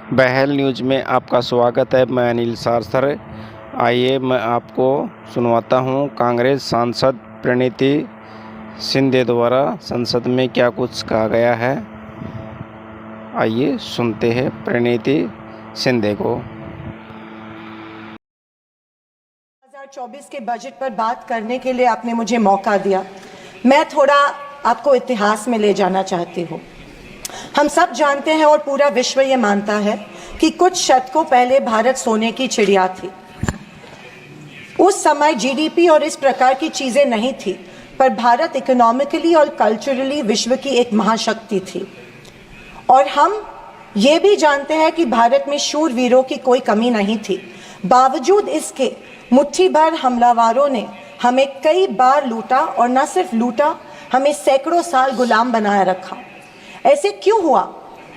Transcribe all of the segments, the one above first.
बहल news में आपका स्वागत है। मैं अनिल सारसर। आइए मैं आपको सुनवाता हूँ कांग्रेस सांसद प्रणीति शिंदे द्वारा संसद में क्या कुछ कहा गया है। आइए सुनते हैं प्रणीति शिंदे को। 2024 के बजट पर बात करने के लिए आपने मुझे मौका दिया। मैं थोड़ा आपको इतिहास में ले जाना चाहती हूँ। हम सब जानते हैं और पूरा विश्व ये मानता है कि कुछ शतकों पहले भारत सोने की चिड़िया थी। उस समय जीडीपी और इस प्रकार की चीजें नहीं थी, पर भारत इकोनॉमिकली और कल्चरली विश्व की एक महाशक्ति थी। और हम ये भी जानते हैं कि भारत में शूरवीरों की कोई कमी नहीं थी। बावजूद इसके मुट्ठी भर हमलावरों ने हमें कई बार लूटा, और न सिर्फ लूटा, हमें सैकड़ों साल गुलाम बनाए रखा। ऐसे क्यों हुआ?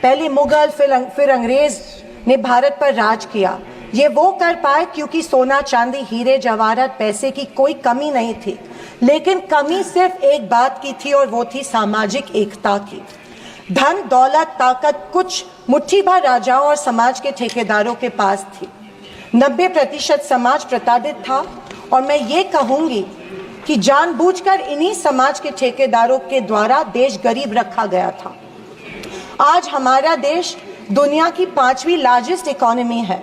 पहले मुगल, फिर अंग्रेज ने भारत पर राज किया। ये वो कर पाए क्योंकि सोना, चांदी, हीरे जवाहरात, पैसे की कोई कमी नहीं थी। लेकिन कमी सिर्फ एक बात की थी, और वो थी सामाजिक एकता की। धन, दौलत, ताकत कुछ मुट्ठी भर राजाओं और समाज के ठेकेदारों के पास थी। 90% समाज प्रताड़ित था, और मैं ये कहूंगी कि जानबूझकर इन्हीं समाज के ठेकेदारों के द्वारा देश गरीब रखा गया था। आज हमारा देश दुनिया की 5वीं लार्जेस्ट इकोनॉमी है,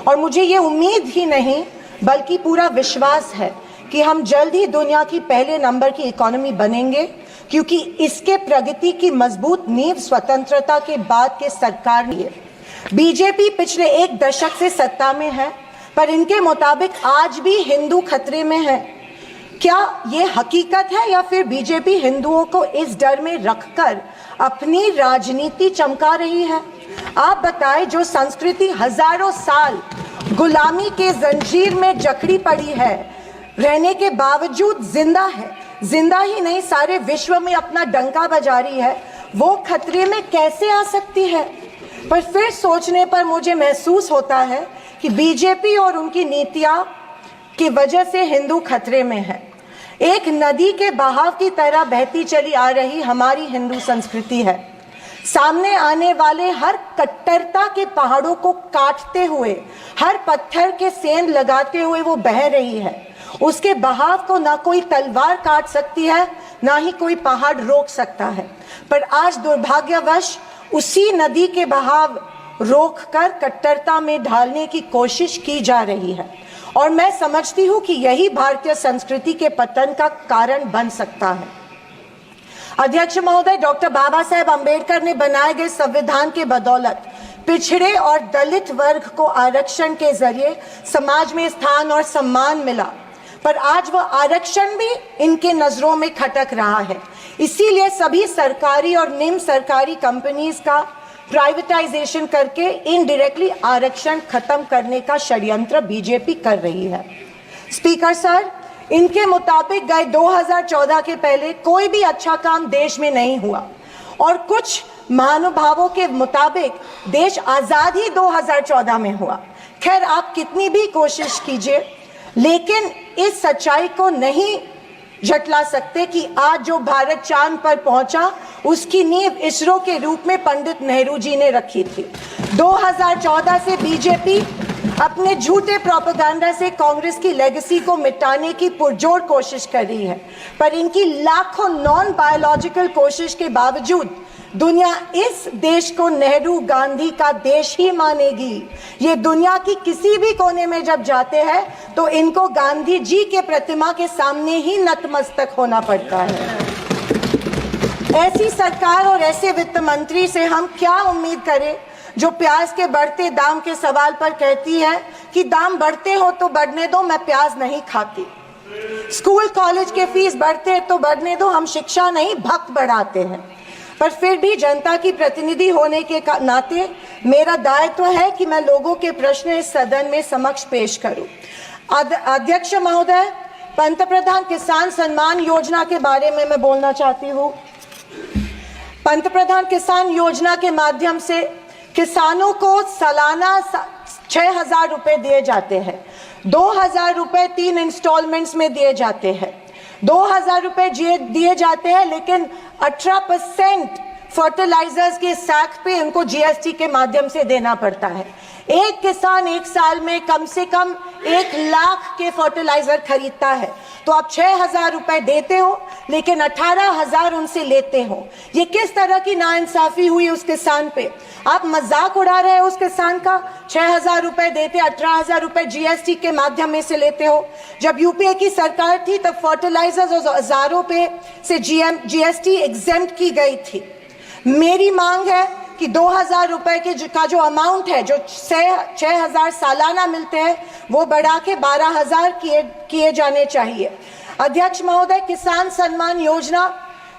और मुझे ये उम्मीद ही नहीं बल्कि पूरा विश्वास है कि हम जल्द ही दुनिया की पहले नंबर की इकोनॉमी बनेंगे, क्योंकि इसके प्रगति की मजबूत नींव स्वतंत्रता के बाद के सरकार ने है। बीजेपी पिछले 1 दशक से सत्ता में है, पर इनके मुताबिक आज भी हिंदू खतरे में है। क्या ये हकीकत है, या फिर बीजेपी हिंदुओं को इस डर में रखकर अपनी राजनीति चमका रही है? आप बताएं, जो संस्कृति हजारों साल गुलामी के जंजीर में जकड़ी पड़ी है, रहने के बावजूद जिंदा है, जिंदा ही नहीं सारे विश्व में अपना डंका बजा रही है, वो खतरे में कैसे आ सकती है? पर फिर सोचने पर मुझे महसूस होता है कि बीजेपी और उनकी नीतियां की वजह से हिंदू खतरे में है। एक नदी के बहाव की तरह बहती चली आ रही हमारी हिंदू संस्कृति है। सामने आने वाले हर कट्टरता के पहाड़ों को काटते हुए, हर पत्थर के सेंध लगाते हुए वो बह रही है। उसके बहाव को ना कोई तलवार काट सकती है, ना ही कोई पहाड़ रोक सकता है। पर आज दुर्भाग्यवश उसी नदी के बहाव रोककर कट्टरता में ढालने की कोशिश की जा रही है, और मैं समझती हूं कि यही भारतीय संस्कृति के पतन का कारण बन सकता है। अध्यक्ष महोदय, डॉक्टर बाबा साहेब अम्बेडकर ने बनाए गए संविधान के बदौलत पिछड़े और दलित वर्ग को आरक्षण के जरिए समाज में स्थान और सम्मान मिला, पर आज वह आरक्षण भी इनके नजरों में खटक रहा है। इसीलिए सभी सरकारी और निम्न सरकारी कंपनीज का प्राइवेटाइजेशन करके इनडायरेक्टली आरक्षण खत्म करने का षड्यंत्र बीजेपी कर रही है। स्पीकर सर, इनके मुताबिक गए 2014 के पहले कोई भी अच्छा काम देश में नहीं हुआ, और कुछ महानुभावों के मुताबिक देश आजाद ही 2014 में हुआ। खैर, आप कितनी भी कोशिश कीजिए, लेकिन इस सच्चाई को नहीं झटला सकते कि आज जो भारत चांद पर पहुंचा, उसकी नींव इसरो के रूप में पंडित नेहरू जी ने रखी थी। 2014 से बीजेपी अपने झूठे प्रोपेगेंडा से कांग्रेस की लेगेसी को मिटाने की पुरजोर कोशिश कर रही है, पर इनकी लाखों नॉन बायोलॉजिकल कोशिश के बावजूद दुनिया इस देश को नेहरू गांधी का देश ही मानेगी। ये दुनिया की किसी भी कोने में जब जाते हैं तो इनको गांधी जी के प्रतिमा के सामने ही नतमस्तक होना पड़ता है। ऐसी सरकार और ऐसे वित्त मंत्री से हम क्या उम्मीद करें, जो प्याज के बढ़ते दाम के सवाल पर कहती है कि दाम बढ़ते हो तो बढ़ने दो, मैं प्याज नहीं खाती। स्कूल कॉलेज के फीस बढ़ते हैं तो बढ़ने दो, हम शिक्षा नहीं भक्त बढ़ाते हैं। पर फिर भी जनता की प्रतिनिधि होने के नाते मेरा दायित्व है कि मैं लोगों के प्रश्न इस सदन में समक्ष पेश करूं। अध्यक्ष महोदय, पंतप्रधान किसान सम्मान योजना के बारे में मैं बोलना चाहती हूँ। पंतप्रधान किसान योजना के माध्यम से किसानों को सालाना 6,000 रुपए दिए जाते हैं। 2,000 रुपए 3 इंस्टॉलमेंट्स में दिए जाते हैं। 2,000 रुपए दिए जाते हैं, लेकिन 18% फर्टिलाइजर्स के सैक पे उनको जीएसटी के माध्यम से देना पड़ता है। एक किसान एक साल में कम से कम 1 लाख के फर्टिलाइजर खरीदता है, तो आप 6,000 रुपए देते हो लेकिन 18,000 उनसे लेते हो। ये किस तरह की नाइंसाफी हुई उस किसान पे? आप मजाक उड़ा रहे हो उस किसान का। 6,000 रुपए देते, 18,000 रुपए जीएसटी के माध्यम में से लेते हो। जब यूपीए की सरकार थी तब फर्टिलाइजर्स और औजारों पे से जीएसटी एग्जेम्प्ट की गई थी। मेरी मांग है कि 2,000 रुपए का जो अमाउंट है, जो 6,000 सालाना मिलते हैं, वो बढ़ा के 12,000 किए जाने चाहिए। अध्यक्ष महोदय, किसान सम्मान योजना,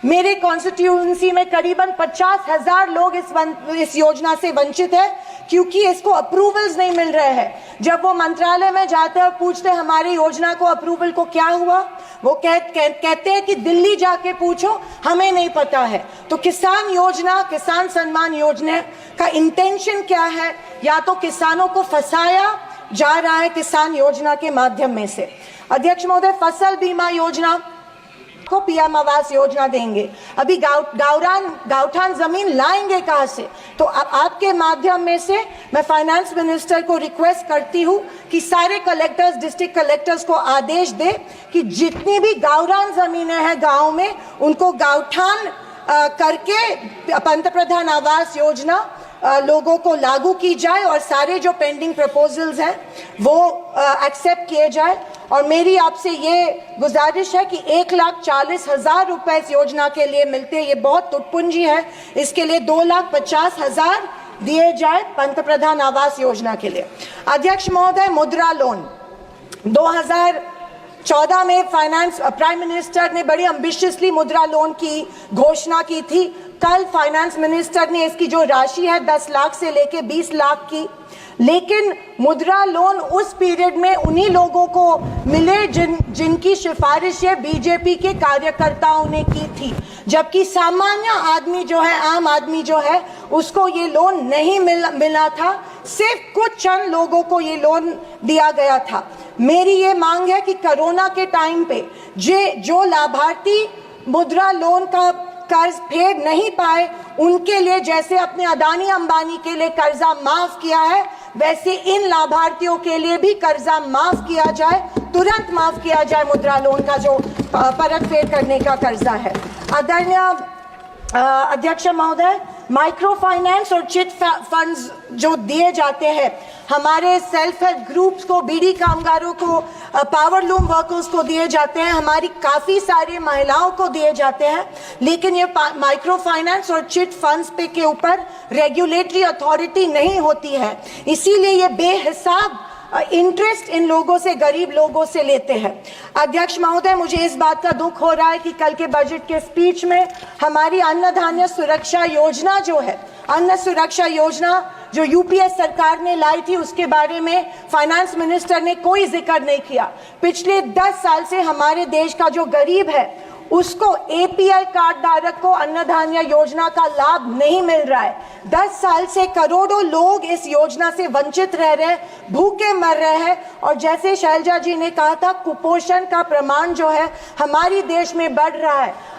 मेरे कॉन्स्टिट्यूएंसी में करीबन 50,000 लोग इस योजना से वंचित है क्योंकि इसको अप्रूवल्स नहीं मिल रहे हैं। जब वो मंत्रालय में जाते हैं और पूछते हैं हमारी योजना को अप्रूवल को क्या हुआ, वो कहते हैं कि दिल्ली जाके पूछो, हमें नहीं पता है। तो किसान योजना, किसान सम्मान योजना का इंटेंशन क्या है? या तो किसानों को फंसाया जा रहा है किसान योजना के माध्यम में से। अध्यक्ष महोदय, फसल बीमा योजना को पीएम आवास योजना देंगे, अभी गावठान जमीन लाएंगे कहां से? तो अब आपके माध्यम में से मैं फाइनेंस मिनिस्टर को रिक्वेस्ट करती हूं कि सारे कलेक्टर्स, डिस्ट्रिक्ट कलेक्टर्स को आदेश दे कि जितनी भी गावरान जमीनें हैं गांव में, उनको गावठान करके पंतप्रधान आवास योजना लोगों को लागू की जाए और सारे जो पेंडिंग प्रपोजल्स हैं वो एक्सेप्ट किए जाए। और मेरी आपसे ये गुजारिश है कि 1,40,000 रुपए इस योजना के लिए मिलते हैं, ये बहुत तुटपुंजी है, इसके लिए 2,50,000 दिए जाए पंतप्रधान आवास योजना के लिए। अध्यक्ष महोदय, मुद्रा लोन 2014 में प्राइम मिनिस्टर ने बड़ी एम्बिशियसली मुद्रा लोन की घोषणा की थी। कल फाइनेंस मिनिस्टर ने इसकी जो राशि है 10 लाख से लेके 20 लाख की, लेकिन मुद्रा लोन उस पीरियड में उन्हीं लोगों को मिले जिनकी सिफारिशें बीजेपी के कार्यकर्ताओं ने की थी, जबकि सामान्य आदमी जो है, आम आदमी जो है, उसको ये लोन नहीं मिला था। सिर्फ कुछ चंद लोगों को ये लोन दिया गया था। मेरी ये मांग है कि कोरोना के टाइम पे जो लाभार्थी मुद्रा लोन का कर्ज फेड नहीं पाए, उनके लिए जैसे अपने अदानी अंबानी के लिए कर्जा माफ किया है, वैसे इन लाभार्थियों के लिए भी कर्जा माफ किया जाए, तुरंत माफ किया जाए मुद्रा लोन का जो परत फेड करने का कर्जा है। आदरणीय अध्यक्ष महोदय, माइक्रो फाइनेंस और चिट फंड्स जो दिए जाते हैं हमारे सेल्फ हेल्प ग्रुप्स को, बीड़ी कामगारों को, पावर लूम वर्कर्स को दिए जाते हैं, हमारी काफ़ी सारी महिलाओं को दिए जाते हैं, लेकिन ये माइक्रो फाइनेंस और चिट फंड्स पे के ऊपर रेगुलेटरी अथॉरिटी नहीं होती है, इसीलिए ये बेहिसाब इंटरेस्ट इन लोगों से, गरीब लोगों से लेते हैं। अध्यक्ष महोदय, मुझे इस बात का दुख हो रहा है कि कल के बजट के स्पीच में हमारी अन्न धान्य सुरक्षा योजना जो है, अन्न सुरक्षा योजना जो यूपीए सरकार ने लाई थी, उसके बारे में फाइनेंस मिनिस्टर ने कोई जिक्र नहीं किया। पिछले 10 साल से हमारे देश का जो गरीब है उसको एपीएल कार्ड धारक को अन्न धान्य योजना का लाभ नहीं मिल रहा है। 10 साल से करोड़ों लोग इस योजना से वंचित रह रहे हैं, भूखे मर रहे हैं, और जैसे शैलजा जी ने कहा था, कुपोषण का प्रमाण जो है हमारी देश में बढ़ रहा है।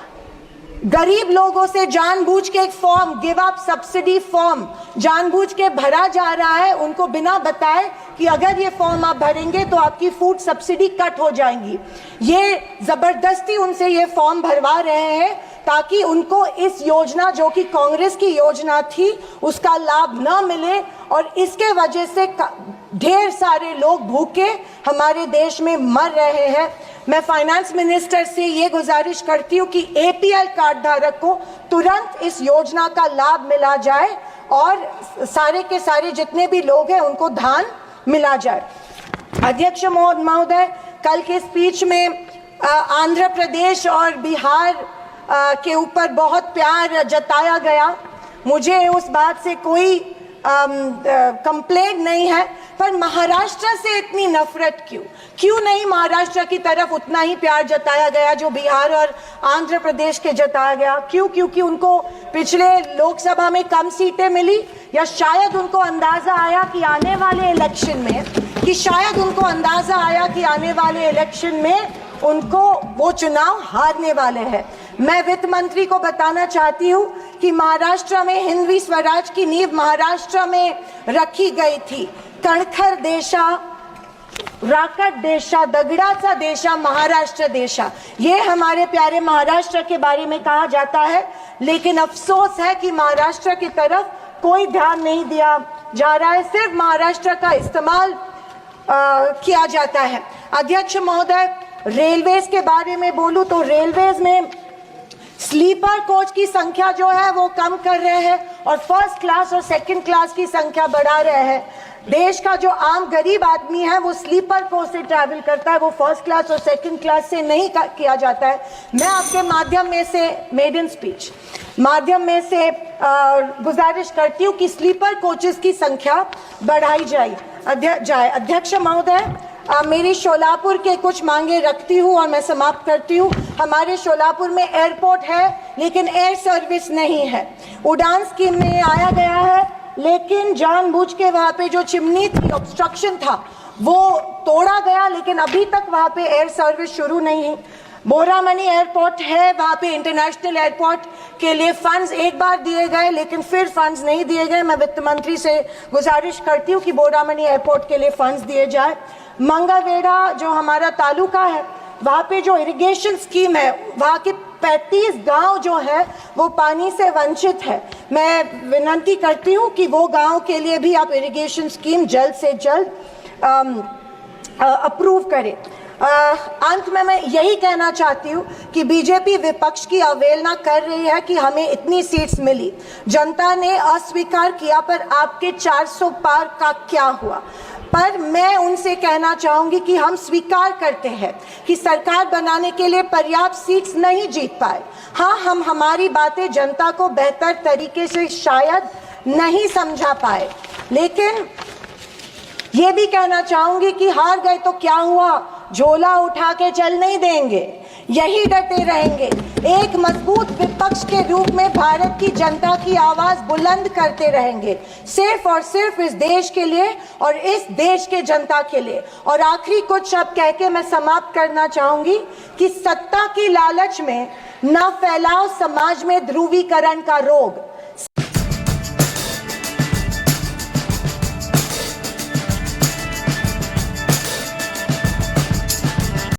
गरीब लोगों से जानबूझ के एक form, give up subsidy form जानबूझ के भरा जा रहा है, उनको बिना बताए कि अगर ये फॉर्म आप भरेंगे तो आपकी फूड सब्सिडी कट हो जाएंगी। ये जबरदस्ती उनसे ये फॉर्म भरवा रहे हैं ताकि उनको इस योजना, जो कि कांग्रेस की योजना थी, उसका लाभ न मिले, और इसके वजह से ढेर सारे लोग भूखे हमारे देश में मर रहे हैं। मैं फाइनेंस मिनिस्टर से ये गुजारिश करती हूँ कि एपीएल कार्ड धारक को तुरंत इस योजना का लाभ मिला जाए और सारे के सारे जितने भी लोग हैं उनको धान मिला जाए। अध्यक्ष महोदय, कल के स्पीच में आंध्र प्रदेश और बिहार के ऊपर बहुत प्यार जताया गया। मुझे उस बात से कोई कंप्लेंट नहीं है, पर महाराष्ट्र से इतनी नफरत क्यों नहीं महाराष्ट्र की तरफ उतना ही प्यार जताया गया जो बिहार और आंध्र प्रदेश के जताया गया? क्योंकि उनको पिछले लोकसभा में कम सीटें मिली, या शायद उनको अंदाजा आया कि आने वाले इलेक्शन में उनको वो चुनाव हारने वाले हैं। मैं वित्त मंत्री को बताना चाहती हूँ कि महाराष्ट्र में हिंदवी स्वराज की नींव महाराष्ट्र में रखी गई थी। कणखर देशा, राकट देशा, दगडाचा देशा, महाराष्ट्र देशा, ये हमारे प्यारे महाराष्ट्र के बारे में कहा जाता है। लेकिन अफसोस है कि महाराष्ट्र की तरफ कोई ध्यान नहीं दिया जा रहा है, सिर्फ महाराष्ट्र का इस्तेमाल किया जाता है। अध्यक्ष महोदय, रेलवेज के बारे में बोलूं तो रेलवेज में स्लीपर कोच की संख्या जो है वो कम कर रहे हैं और फर्स्ट क्लास और सेकंड क्लास की संख्या बढ़ा रहे हैं। देश का जो आम गरीब आदमी है वो स्लीपर कोच से ट्रैवल करता है, वो फर्स्ट क्लास और सेकंड क्लास से नहीं किया जाता है। मैं आपके माध्यम में से मेडन स्पीच माध्यम में से गुजारिश करती हूँ कि स्लीपर कोचेस की संख्या बढ़ाई जाए। अध्यक्ष महोदय, मेरी शोलापुर के कुछ मांगे रखती हूँ और मैं समाप्त करती हूँ। हमारे शोलापुर में एयरपोर्ट है लेकिन एयर सर्विस नहीं है। उड़ान स्कीम में आया गया है लेकिन जानबूझ के वहाँ पे जो चिमनी थी, ऑब्स्ट्रक्शन था, वो तोड़ा गया, लेकिन अभी तक वहाँ पे एयर सर्विस शुरू नहीं है। बोरामनी एयरपोर्ट है, वहाँ पे इंटरनेशनल एयरपोर्ट के लिए फंड्स एक बार दिए गए लेकिन फिर फंड्स नहीं दिए गए। मैं वित्त मंत्री से गुजारिश करती हूँ कि बोरामनी एयरपोर्ट के लिए फंड्स दिए जाए। मंगलवेढ़ा जो हमारा तालुका है, वहाँ पे जो इरिगेशन स्कीम है, वहाँ के 35 गांव जो है वो पानी से वंचित है। मैं विनती करती हूँ कि वो गांव के लिए भी आप इरिगेशन स्कीम जल्द से जल्द अप्रूव करें। अंत में मैं यही कहना चाहती हूँ कि बीजेपी विपक्ष की अवहेलना कर रही है कि हमें इतनी सीट्स मिली, जनता ने अस्वीकार किया, पर आपके 400 पार का क्या हुआ। पर मैं उनसे कहना चाहूंगी कि हम स्वीकार करते हैं कि सरकार बनाने के लिए पर्याप्त सीट्स नहीं जीत पाए। हाँ, हम हमारी बातें जनता को बेहतर तरीके से शायद नहीं समझा पाए, लेकिन ये भी कहना चाहूंगी कि हार गए तो क्या हुआ, झोला उठा के चल नहीं देंगे, यही डटे रहेंगे। एक मजबूत विपक्ष के रूप में भारत की जनता की आवाज बुलंद करते रहेंगे, सिर्फ और सिर्फ इस देश के लिए और इस देश के जनता के लिए। और आखिरी कुछ शब्द कह के मैं समाप्त करना चाहूंगी कि सत्ता की लालच में न फैलाओ समाज में ध्रुवीकरण का रोग।